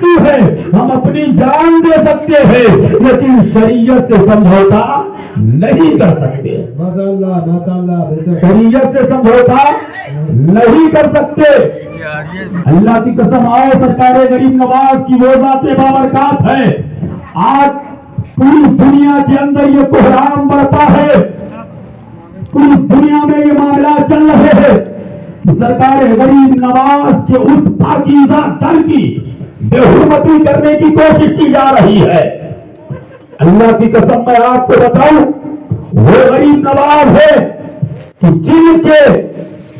کی ہے ہم اپنی جان دے سکتے ہیں لیکن شریعت سے سمجھوتا نہیں کر سکتے. شریعت سے سمجھوتا نہیں کر سکتے. اللہ کی قسم آؤ سرکار غریب نواز کی وہ ذات بابرکات ہے. آج پوری دنیا کے اندر یہ بحران بڑھتا ہے, پوری دنیا میں یہ معاملات چل رہے ہیں. سرکار غریب نواز کے اس پاکیزہ در کی بے حرمتی کرنے کی کوشش کی جا رہی ہے. اللہ کی قسم میں آپ کو بتاؤں وہ غریب نواز ہے کہ جن کے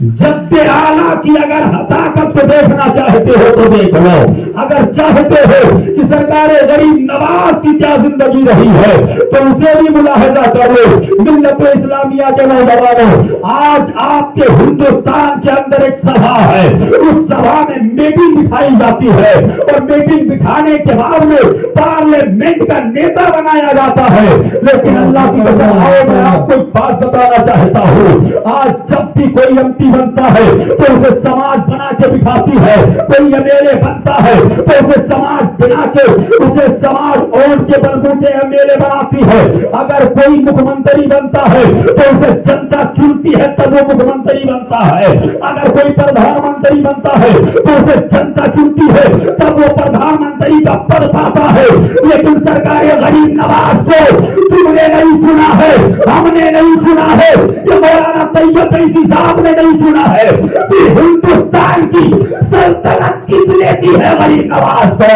جد اعلیٰ کی اگر طاقت کو دیکھنا چاہتے ہو تو دیکھ لو. اگر چاہتے ہو کہ سرکار غریب نواز کی کیا زندگی رہی ہے تو اسے بھی ملاحظہ کرو. ملت اسلامیہ کے نوجوانوں, آج آپ کے ہندوستان کے اندر ایک سبھا ہے, اس سبھا میں میٹنگ بٹھائی جاتی ہے اور میٹنگ بٹھانے کے بعد میں پارلیمنٹ کا نیتا بنایا جاتا ہے. لیکن اللہ کی قسم آؤ میں آپ کو ایک بات بتانا چاہتا ہوں, آج جب بھی کوئی ایم پی بنتا ہے تو اسے سماج بنا کے بٹھاتی ہے, کوئی ایم ایل اے بنتا ہے تو اسے سماج بنا کے اسے سماج اون کے بلبوتے ایم ایل اے بناتی ہے. اگر کوئی مکھ منتری بنتا ہے تو اسے جنتا چنتی ہے تب وہ مکھ منتری بنتا ہے. اگر کوئی پردھان منتری بنتا ہے تو اسے جنتا چنتی ہے تب وہ پردھان منتری کا پد پاتا ہے. لیکن سرکار غریب نواز کو تم نے نہیں چنا ہے, ہم نے نہیں چنا ہے, یہ مولانا طیب عیسی صاحب نے نہیں چنا ہے. ہندوستان کی سلطنت کس نے دی ہے غریب نواز کو؟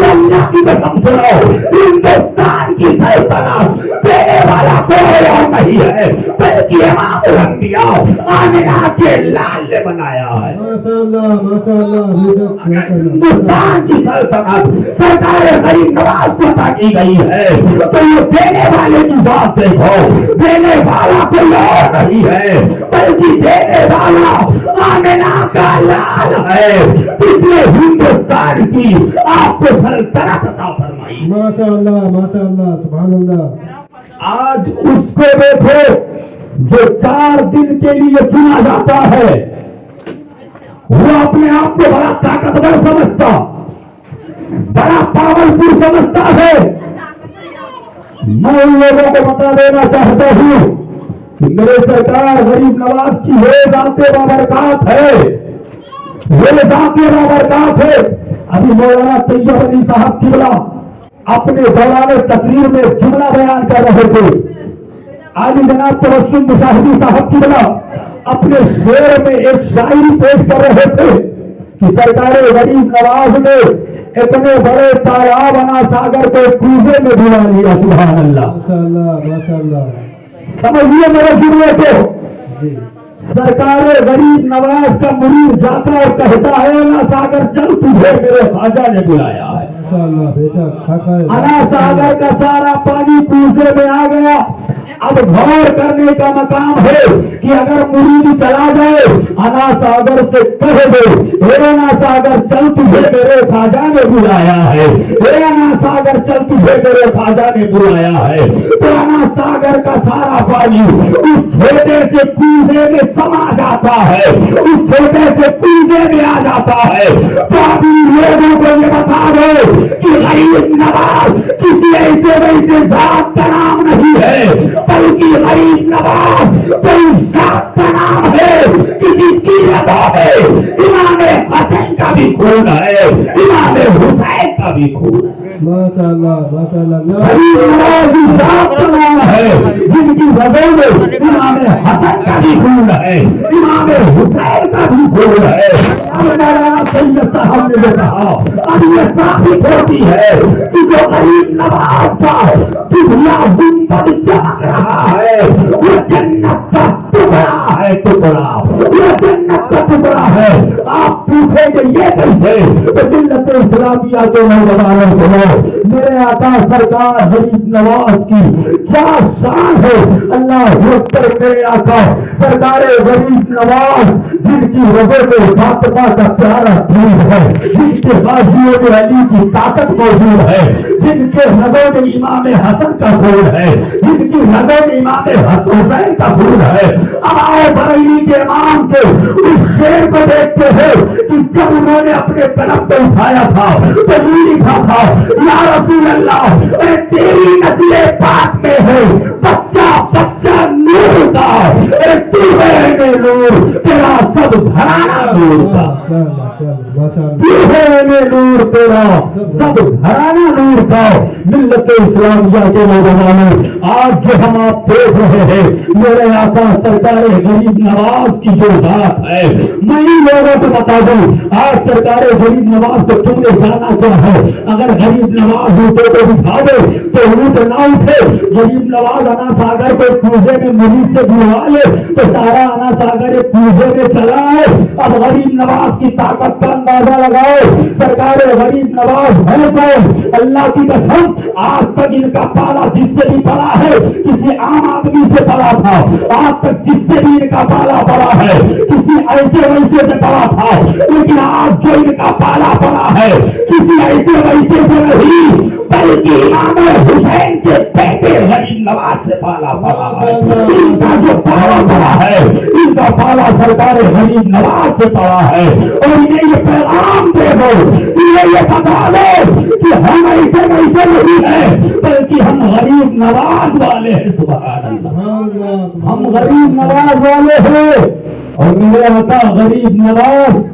اللہ کی قسم سنو, ہندوستان کی سلطنت دینے والا کوئی اور نہیں ہے بلکہ امام الانبیاء آمنہ کے لال نے بنایا ہے. ہندوستان کی سلطنت سرکار غریب نواز کو عطا کی گئی ہے. تو یہ دینے والے کی بات دیکھو, دینے والا کوئی اور نہیں ہے بلکہ دینے والا آمنہ کا لال ہے جس نے ہندوستان کی آپ کو سلطنت عطا فرمائی. ماشاءاللہ ماشاءاللہ سبحان اللہ. آج اس کو دیکھو جو 4 دن کے لیے چنا جاتا ہے, وہ اپنے آپ کو بڑا طاقتور سمجھتا, بڑا پاورفل سمجھتا ہے. میں ان لوگوں کو بتا دینا چاہتا ہوں کہ میرے سرکار غریب نواز کی یہ ذات بابرکات ہے, یہ ذات بابرکات ہے. ابھی مولانا طیب علی صاحب قبلہ اپنے دوران تقریر میں جملہ بیان کر رہے تھے. عالی جناب تبسم مشاہدی صاحب قبلہ اپنے شعر میں ایک شاعری پیش کر رہے تھے کہ سرکار غریب نواز نے اتنے بڑے تالاب انا ساگر کو کوزے میں ڈلا لیا. سبحان اللہ ماشاءاللہ ماشاءاللہ. سمجھیے میرے شروع کو, سرکار غریب نواز کا مرید جاتا اور کہتا ہے انا ساگر چل تجھے میرے خواجہ نے بلایا ہے. انا ساگر کا سارا پانی کوزے میں آ گیا. اب غور کرنے کا مقام ہے کہ اگر مرید چلا جائے انا ساگر سے کہہ دے اے انا ساگر چل تجھے میرے خواجہ نے بلایا ہے, اے انا ساگر چل تجھے میرے خواجہ نے بلایا ہے. تو انا ساگر کا سارا پانی اس چھوٹے سے کوزے میں سما جاتا ہے, اس چھوٹے سے کوزے میں آ جاتا ہے. تو ابھی لوگوں کو یہ بتا دو کہ غریب نواز کسی ایسے ویسے ذات کا نام نہیں ہے بلکہ غریب نواز کوئی ذات کا نام ہے, کسی کی رضا ہے. امام حسن کا بھی خون ہے, امام حسین کا بھی خون ہے. ماشاءاللہ ماشاءاللہ. غریب نواز ذات کا نام ہے جن کی رضا میں امام حسن کا بھی خون ہے, امام حسین کا بھی خون ہے. مولانا طیب صاحب نے کہا اب یہ ثابت ہوتی ہے کہ جو غریب نواز کا دنیا گنبد چمک رہا ہے وہ جنت کا ٹکڑا ہے, ٹکڑا وہ جنت کا ٹکڑا ہے. آپ پوچھیں گے یہ کیسے؟ تو ملت اسلامیہ کے نوجوانوں کو میرے آقا سرکار غریب نواز کی کیا شان ہے. اللہ اکبر. میرے آقا سرکار غریب نواز جن کی رگوں میں فاطمہ کا پیارا دودھ ہے, جن کے بازوؤں میں علی کی طاقت موجود ہے, جن کے رگوں میں امام حسن کا خون ہے, جن کی رگوں میں امام حسین کا خون ہے. اب آؤ بریلی کے امام کے اس شیر کو دیکھتے ہیں کہ جب انہوں نے اپنے قلم کو اٹھایا تھا تو یہ لکھا تھا, یا رسول اللہ اے تیری نسل پاک میں ہے بچہ بچہ نور کا, اے تو ہے نور تیرا سب گھرانہ نور کا, نور تیرا سب گھرانہ نور کا. ملت اسلامیہ کے نوجوانوں, آج جو ہم آپ دیکھ رہے ہیں میرے آقا سرکار غریب نواز کی جو ذات ہے, میں ان لوگوں کو بتا دوں آج سرکار غریب نواز کو تم نے جانا کیا ہے. اگر غریب نواز اونٹوں کو دکھا دے تو اونٹ نہ اٹھے. غریب نواز انا ساگر کو کوزے میں مریض سے بلوا لے تو سارا انا ساگر ایک کوزے میں چلا ہے. اب غریب نواز کی طاقت کا اندازہ لگاؤ. سرکار غریب نواز ہے کون؟ اللہ کی قسم آج تک ان کا پالا جس سے بھی پڑا ہے کسی عام آدمی سے پڑا تھا. آج تک جس سے بھی ان کا پالا پڑا ہے کسی ایسے ویسے سے پڑا تھا, لیکن آج جو ان کا پالا پڑا ہے کسی ایسے ویسے سے نہیں بلکہ امام حسین کے بیٹے غریب نواز سے پالا پڑا ہے. ان کا جو پالا پڑا ہے ان کا پالا سرکار غریب نواز سے پڑا ہے. اور انہیں یہ پیغام دے دو, انہیں یہ بتا دو کہ ہم ایسے ویسے نہیں ہیں بلکہ ہم غریب نواز والے ہیں. سبحان اللہ, ہم غریب نواز والے ہیں. اور میرے آقا غریب نواز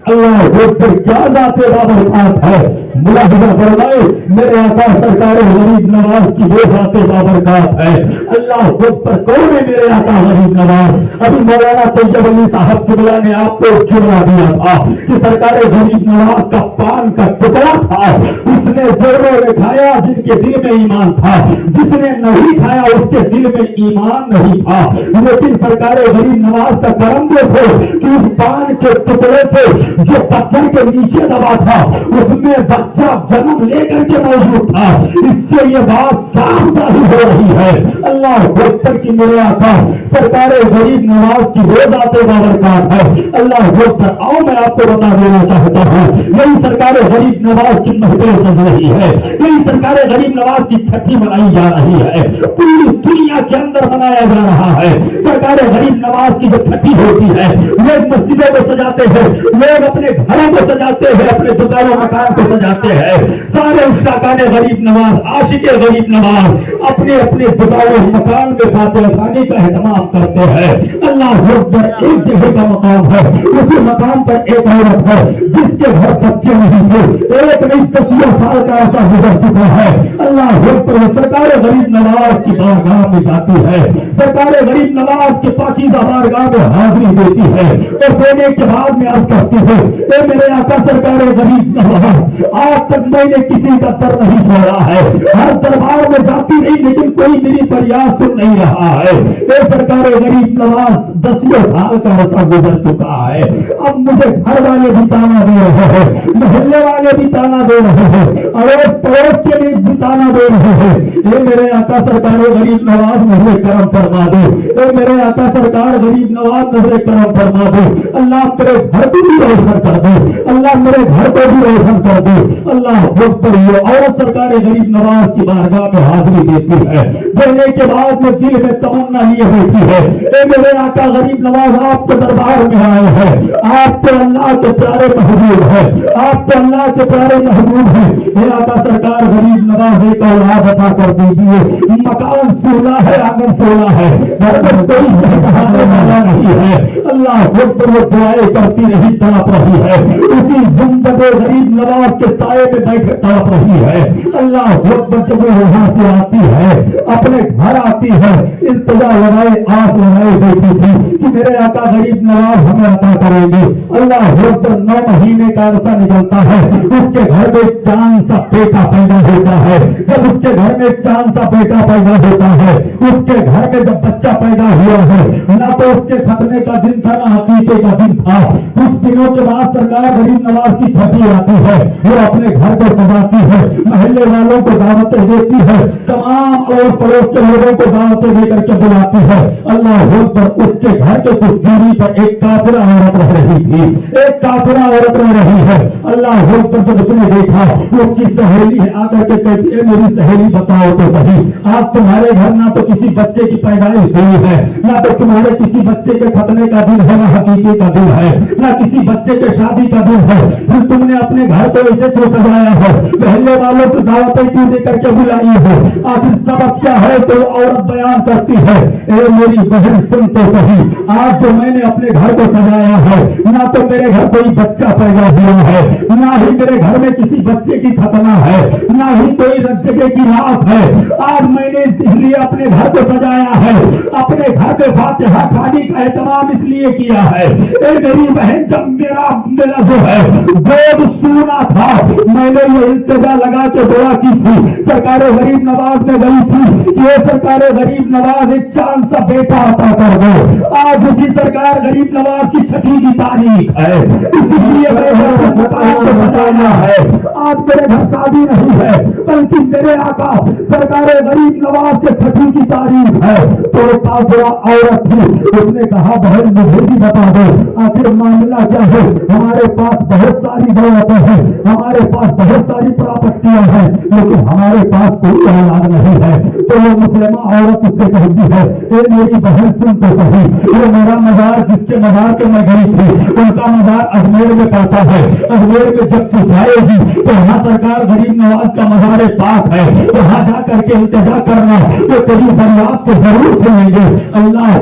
اللہ اکبر کیا ذات بابرکات ہے. ملاحظہ فرمائے میرے آقا سرکار غریب نواز کی وہ ذات بابرکات ہے. اللہ اکبر کون ہے میرے آقا غریب نواز؟ ابھی مولانا طیب علی صاحب قبلہ نے آپ کو چنا دیا تھا کہ سرکار غریب نواز کا پان کا ٹکڑا تھا, اس نے زوروں میں کھایا جن کے دل میں ایمان تھا, جس نے نہیں کھایا اس کے دل میں ایمان نہیں تھا. لیکن سرکار غریب نواز کا کرم دیکھو کہ اس پان کے ٹکڑے سے جو پتھر کے نیچے دبا تھا اس میں بچہ جنم لے کر کے موجود تھا. اس سے یہ بات صاف ظاہر ہو رہی ہے. اللہ اکبر کی میرے آقا سرکار غریب نواز کی وہ ذات بابرکات ہے. اللہ اکبر. آؤ میں آپ کو بتا دینا چاہتا ہوں, یہی سرکار غریب نواز کی محفل چل رہی ہے, یہی سرکار غریب نواز کی چھٹی منائی جا رہی ہے, پوری دنیا کے اندر منایا جا رہا ہے. سرکار غریب نواز کی جو چھٹی ہوتی ہے لوگ مسجدوں کو سجاتے ہیں, لوگ اپنے گھروں کو سجاتے ہیں, اپنے دکانوں مکان کو سجاتے ہیں. سارے اشتاقان غریب نواز, عاشق غریب نواز اپنے اپنے دکانوں مکان میں فاتحہ خوانی کا اہتمام کرتے ہیں. اللہ اکبر. ایک جگہ کا مقام ہے, اسی مقام پر ایک عورت ہے جس کے گھر بچے نہیں تھے, ایک نہیں 30 سال کا ایسا گزر چکا ہے. اللہ اکبر. سرکار غریب نواز کی بارگاہ میں جاتی ہے, سرکار غریب نواز کے پاکیزہ بارگاہ میں حاضری دیتی ہے اور دینے کے بعد میں عرض کرتی ہے, اے میرے آقا سرکار غریب نواز آج تک میں نے کسی کا سر نہیں چھوڑا ہے, ہر دربار میں جاتی نہیں لیکن کوئی میری فریاد سن نہیں رہا ہے. اے سرکار غریب نواز 10 سال کا عرصہ گزر چکا ہے, اب مجھے گھر والے بھی تانا دے رہے ہیں, محلے والے بھی تانا دے رہے ہیں, اڑوس پڑوس کے بھی تانا دے رہے ہیں. اے میرے آقا سرکار غریب نواز نظر کرم فرما دو, اے میرے آقا سرکار غریب نواز نظر کرم فرما دو. اللہ میرے گھر کو بھی روشن کر دو, اللہ میرے گھر کو بھی روشن کر دو. اللہ اکبر. یہ عورت سرکار غریب نواز کی بارگاہ میں حاضری دیتی ہے, دینے کے بعد میں دل میں تمنا یہ ہوتی ہے, اے میرے آقا غریب نواز آپ کے دربار میں آئے ہیں, آپ تو اللہ کے پیارے محبوب ہے, آپ تو اللہ کے پیارے محبوب ہیں. اے آقا سرکار غریب نواز ایک اولاد عطا کر دیجیے. مکان سونا ہے, آنگن سونا ہے, گھر میں کوئی بہانے والا نہیں ہے. اللہ اکبر. وہ دعائیں کرتی رہی, تڑپ رہی ہے, اسی زندگی غریب نواز کے سائے میں بیٹھے تڑپ رہی ہے. اللہ اکبر. جب وہ وہاں سے آتی ہے اپنے अपने घर आती है, इंतजार लगाए आस लगाए बैठी थी कि मेरे आका गरीब नवाज हमें अता करेंगे। अल्लाह अकबर, 9 महीने का अरसा निकलता है, उसके घर में चांद सा बेटा पैदा होता है। जब उसके घर में चांद सा बेटा पैदा होता है, उसके घर में जब बच्चा पैदा हुआ है, ना तो उसके खतने का दिन था ना हकीके का दिन था। कुछ दिनों के बाद सरकार गरीब नवाज की छठी आती है, वो अपने घर को सजाती है, महल्ले वालों को दावतें देती है, तमाम और पड़ोस के लोगों को दावतें देकर के बुलाती है। अल्लाह अकबर, उसके घर के कुछ दूरी पर एक काफिरा औरत रह रही थी, एक काफिरा औरत रह रही है। अल्लाह अकबर, जब उसने देखा, उसकी सहेली आकर के कहती है, मेरी सहेली बताओ तो सही, आज तुम्हारे घर ना तो किसी बच्चे की पैदाइश हुई है, ना तो तुम्हारे किसी बच्चे के खतने का दिन है, ना हकीके का दिन है, ना किसी बच्चे के शादी का दिन है, फिर तुमने अपने घर को ऐसे क्यों सजाया है, पहले वालों को दावतें क्यों देकर के बुलाई है, आखिर सबक क्या है? तो औरत बयान करती है, ए मेरी बहन सुन तो सही, आज जो मैंने अपने घर को सजाया है, ना तो मेरे घर कोई बच्चा पैदा हुआ है, ना ही मेरे घर में किसी बच्चे की खतना है, ना ही कोई जगह की रात है। आज मैंने इसलिए अपने घर को सजाया है, अपने घर में फातिहा खानी का एहतमाम इसलिए किया है। ए मेरी बहन, जब मेरा जो है गोद सूना था, मैंने ये इल्तिजा लगा के दुआ की थी, सरकार गरीब नवाज में गई थी, ये सरकार गरीब नवाज एक चांद सा बेटा अता कर दो। आज उसी सरकार गरीब नवाज की छठी की तारीख है, इसलिए मेरे घर को बताना है। आज मेरे घर शादी नहीं है, बल्कि मेरे आका सरकार गरीब नवाज के छठी की तारीख है। तो काफिरा औरत थी, उसने कहा, बहन मुझे भी बता दो आखिर मामला क्या है। हमारे पास बहुत सारी दौलतें हैं, हमारे पास बहुत सारी प्रॉपर्टियां हैं, लेकिन हमारे पास कोई औलाद नहीं है। तो वो मुसलमान औरत उससे कहती है, ए मेरी बहन सुन तो सही, ये मेरा मजार जिसके मजार पे मैं गई थी, उनका मजार अजमेर में पड़ता है। अजमेर में जब तू जाएगी तो वहाँ सरकार गरीब नवाज का मजार पास है, वहाँ जा करके इंतजार करना, तो तेरी फरियाद को जरूर सुनेंगे। अल्लाह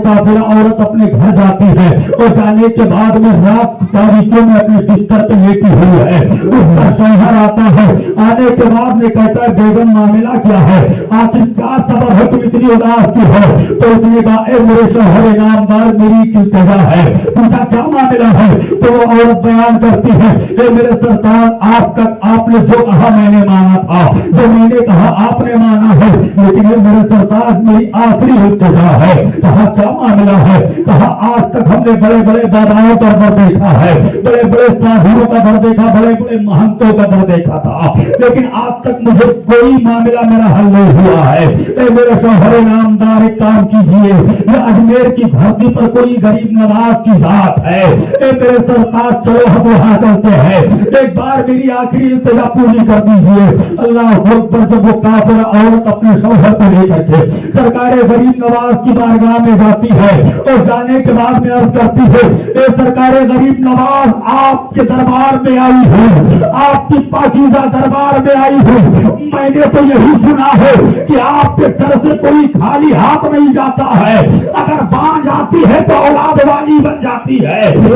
काफिरा औरत अपने घर जाती है, और जाने के बाद में रात तारीखों में अपने बिस्तर पे लेटी हुई है। उसका शौहर आता है, आने के बाद में कहता है, बेगम मामला क्या है, आखिर क्या सबब है तुम इतनी उदास की हो? तो उसने कहा, ए मेरे शौहर इनामदार, मेरी इल्तिजा है। पूछा क्या मामला है? तो वो औरत बयान करती है, ए मेरे सरकार, आप तक आपने जो कहा मैंने माना था, जो मैंने कहा आपने माना है, लेकिन ये मेरे सरकार मेरी आखिरी इल्तिजा है। कहा क्या मामला है? कहा आज तक हमने बड़े बड़े दादाओं का दर देखा है, बड़े बड़े साधुओं का दर देखा, बड़े बड़े महंतों का दर देखा था, लेकिन आज तक मुझे कोई मामला मेरा हल नहीं हुआ है। ए मेरे शौहर नामदार, एक काम कीजिए, ये अजमेर की धरती पर कोई गरीब नवाज की जात है, ए मेरे सरकार चलो हम वहां चलते हैं, एक बार मेरी आखिरी इल्तिजा पूरी कर दीजिए। अल्लाह अकबर, जब वो काफिरा औरत अपने शौहर को लेकर के सरकार गरीब नवाज की बारगाह में जाती है, और जाने के बाद में अर्ज करती है, ए सरकार गरीब नवाज, आपके दरबार में आई हूँ, आपकी पाकीज़ा दरबार में आई हूँ। मैंने तो यही सुना है कि आपके सर से कोई खाली हाथ नहीं जाता है, अगर बांझ आती है तो औलाद वाली बन जाती है। जो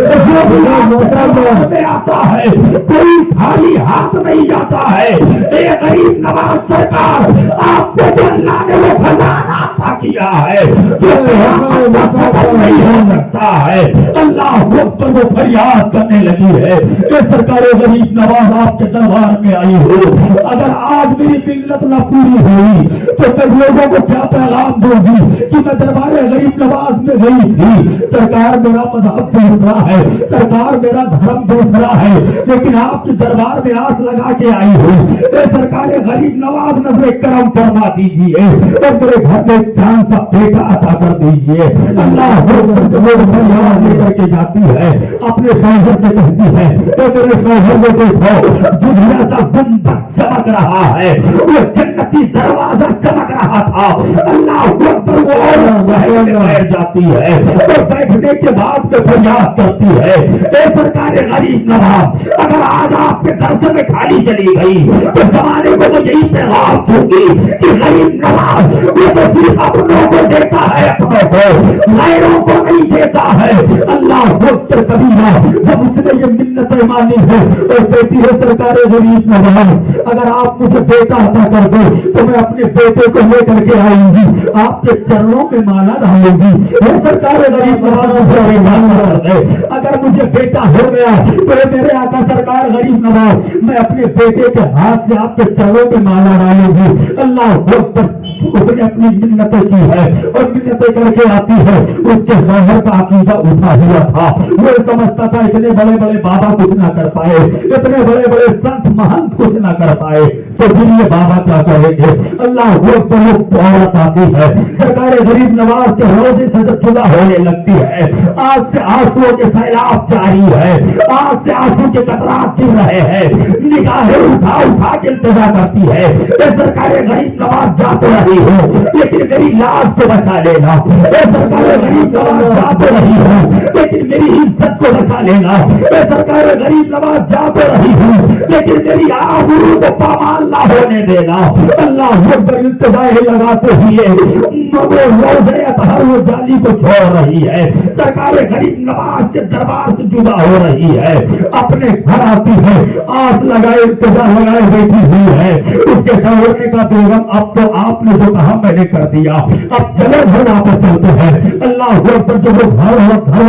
भी आपके में आता है कोई खाली हाथ नहीं जाता है। ए गरीब नवाज सरकार, आपको जो अल्लाह ने वो खजाना अता किया है जो नहीं हो सकता है। अल्लाह अकबर, वो फरियाद करने लगी है, ये सरकार गरीब नवाज आपके दरबार में आई हो, अगर आज मेरी मिन्नत न पूरी हुई तो मैं लोगों को क्या पैगाम दूंगी कि मैं दरबार गरीब नवाज में गई थी। सरकार मेरा मजहब दूसरा है, सरकार मेरा धर्म दूसरा है, लेकिन आपके दरबार में आस लगा के आई हूँ। सरकार गरीब नवाज नजर करम फरमा दीजिए और मेरे घर में चांद सा बेटा अता कर दीजिए। अल्लाह लेकर के जाती है, अपने शौहर से कहती है, तो मेरे शौहर को देखो, दुनिया सा गुंबद चमक रहा है, वो जन्नती दरवाजा चमक रहा था। अल्लाह अकबर, वो बैठ जाती है, और बैठने के बाद में फरियाद करती है, ए सरकार गरीब नवाज, अगर आज आपके दर्शन में खाली चली गई तो जमाने को तो यही पैगाम दूंगी कि गरीब नवाज ये तो सिर्फ अपनों को देता है, बातों को, लहरों को नहीं देता है। अल्लाह वक्त कबीरा जब उसने ये मिन्नतें मानी है और कहती है सरकार गरीब नवाज, अगर आप मुझे बेटा अता कर दो तो मैं अपने बेटे को लेकर के आऊंगी, आपके चरणों में माला डालूंगी। सरकार गरीब नवाज मुझे कर दे, अगर मुझे बेटा हो गया तो मेरे आका सरकार गरीब नवाज मैं अपने बेटे के हाथ से आपके चरणों में माला डालूंगी। अल्लाह वक्त उसने अपनी मिन्नतें की है और मिन्नतें करके आती है। उसके ज़ाहिर का अकीदा उठा हुआ था, वो समझता था इतने बड़े बड़े बाबा कुछ ना कर पाए, इतने बड़े बड़े संत महंत कुछ ना कर पाए, तो फिर ये बाबा क्या कहेंगे। अल्लाह वक्त औरत आती है, सरकार गरीब नवाज के रोजे से जब जुदा होने लगती है, आग से आंसुओं के सैलाब जारी है, आग से आंसू के कतरात गिर रहे हैं, निगाहें उठा उठा के इंतजार करती है। सरकार गरीब नवाज जा तो रही हो लेकिन मेरी लाश को बचा लेना, सरकार गरीब नवाज जा तो रही हो लेकिन मेरी इज्जत को बचा लेना, सरकार गरीब नवाज जा तो रही हूँ लेकिन मेरी आबरू को पामाल ना होने देना। अल्लाह अकबर इंतजार लगाते हुए रोज़े अतहर वो जाली को छोड़ रही है, सरकार गरीब नवाज के दरबार से जुदा हो रही है, अपने घर आती है, आस लगाए इंतजार लगाए बैठी हुई है। उसके शौहर ने कहा बेगम अब तो आपने जो कहा मैंने कर दिया, अब चले घर वापस चलते हैं। अल्लाह अकबर जब वो घर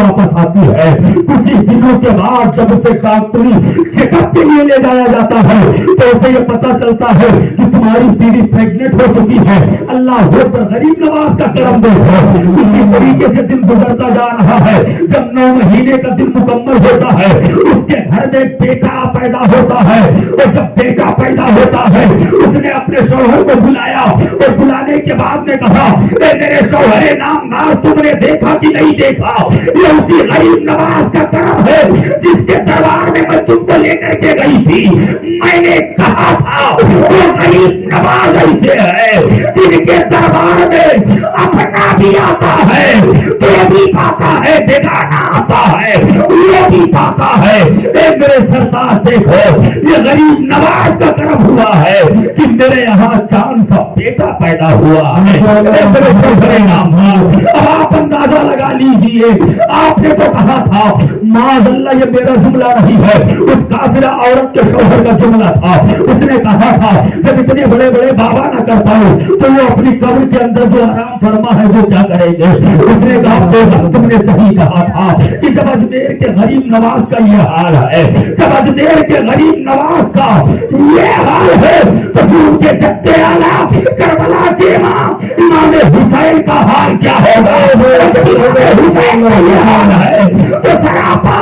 वापस आती है, कुछ ही दिनों के बाद जब उसे डॉक्टरी चेकअप के लिए ले जाया जाता है तो उसे ये पता चलता है कि तुम्हारी बीवी प्रेग्नेंट हो चुकी है। अल्लाह अकबर गरीब नवाज का करम देखो, इसी तरीके से दिन गुजरता जा रहा है। जब 9 महीने का दिन मुकम्मल होता है उसके घर में बेटा पैदा होता है, और जब बेटा पैदा होता है उसने अपने शौहर को बुलाया और बुलाने के बाद में कहा मेरे शौहरे नामदार तुमने देखा कि नहीं देखा, ये उसी गरीब नवाज का करम है जिसके दरबार में मैं तुमको लेकर के गई थी। मैंने कहा था वो गरीब नवाज ऐसे है जिनके दरबार में अपना भी आता है, तो भी पाता है, बेगाना आता है, वो भी पाता है। मेरे सरदार देखो ये गरीब नवाज का करम हुआ है कि मेरे यहाँ चांद सा बेटा पैदा हुआ है। मेरे नाम अब आप अंदाजा लगा लीजिए, आपने तो कहा था माज़अल्लाह ये मेरा जुमला नहीं है, उस काफिरा औरत के शौहर का जुमला था। उसने कहा था जब इतने बड़े बड़े बाबा ना कर पाए तो वो अपनी कब्र के अंदर जो आराम फरमा है वो क्या करेंगे। उसने कहा तुमने सही कहा था कि जब अजमेर के गरीब नवाज का ये हाल है, जब अजमेर के गरीब नवाज का ये हाल है तो उनके जद्दे आला करबला के इमाम हुसैन का हाल क्या होगा। हुसैन का ये हाल है तो सरापा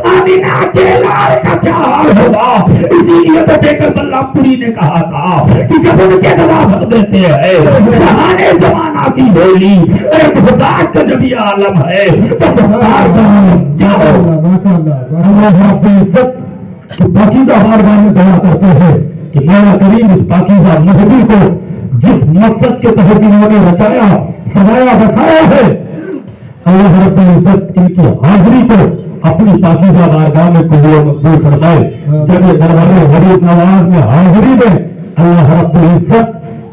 आमिना के लाल का क्या हाल होगा। इसीलिए तो बेगम बल्लापुरी ने कहा था कि जब उनके दवा देते हैं जहाने जमाना की बोली, अरे खुदार का जब ये आलम है तो खुदार क्या होगा। पाकीज़ा बारगाह में दुआ करते हैं कि मौला करीम इस पाकीज़ा महबूब को जिस मकसद के तहत इन्होंने रचाया सजाया बसाया है, अल्लाह रब्बुल इज्जत इनकी हाजिरी को अपनी पाकीज़ा बारगाह में कबूल मकबूल फरमाए। जब ये दरबार गरीब नवाज में हाजिरी में अल्लाह रब्बुल इज्जत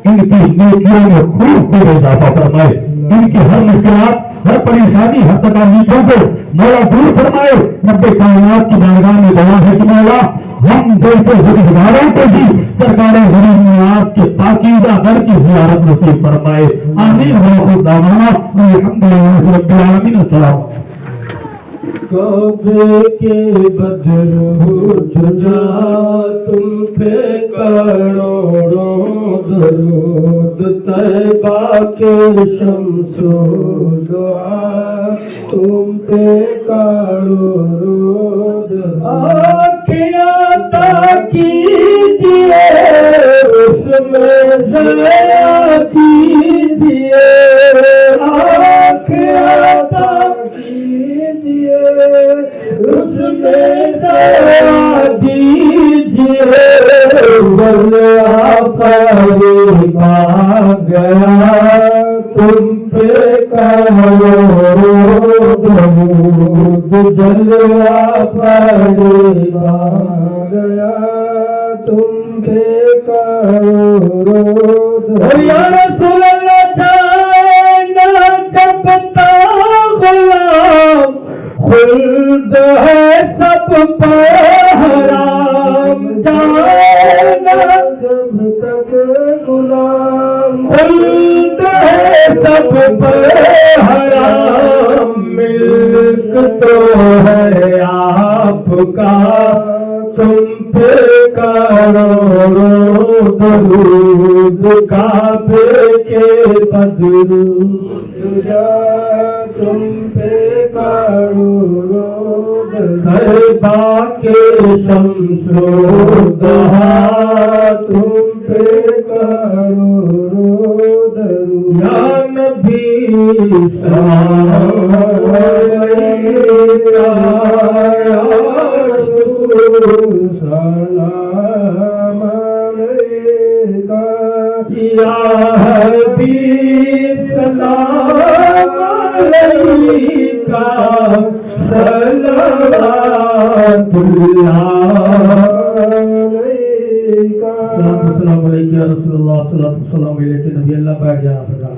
इनकी नेकियों में खूब इजाफा फरमाए, इनकी हर मुश्किलात हर परेशानी हर तकलीफों को मौला दूर फरमाए। रब्बे कायनात की बारगाह में दुआ है कि मौला हम जैसे गुनहगारों को भी सरकार गरीब नवाज के पाकीज़ा घर की ज़ियारत नसीब फरमाए। आमीन व खुदावना अल्हम्दुलिल्लाह रब्बिल आलमीन। अस्सलाम कबे के बदर हो जुजा तुम पे करोड़ों दरूद, तैबा के शम्सो दुआ तुम पे करोड़ों आँखियाँ ताकीजिए उसमें ज़रा कीजिए, आँखियाँ ताकीजिए उसमें ज़रा दीजिए। बल्ला करीब आ गया तुम पे करोड़ों दरूद, जलवा करीब आ गया तुम पे करोड़ों दरूद। या रसूल अल्लाह जाना जब سب پر حرام ملک تو ہے آپ کا تم پہ کروڑوں درود کعبے کے بدرود تم پہ کروڑوں دربا کے شمس و ضحا تم پہ کروڑوں درود یا نبی سلام علیکہ یا رسول سلام علیکہ یا حبیب سلام علیکہ صلوات اللہ علیکہ السلام علیکم یا رسول اللہ صلی اللہ علیہ وسلم نبی اللہ بیٹھ جانا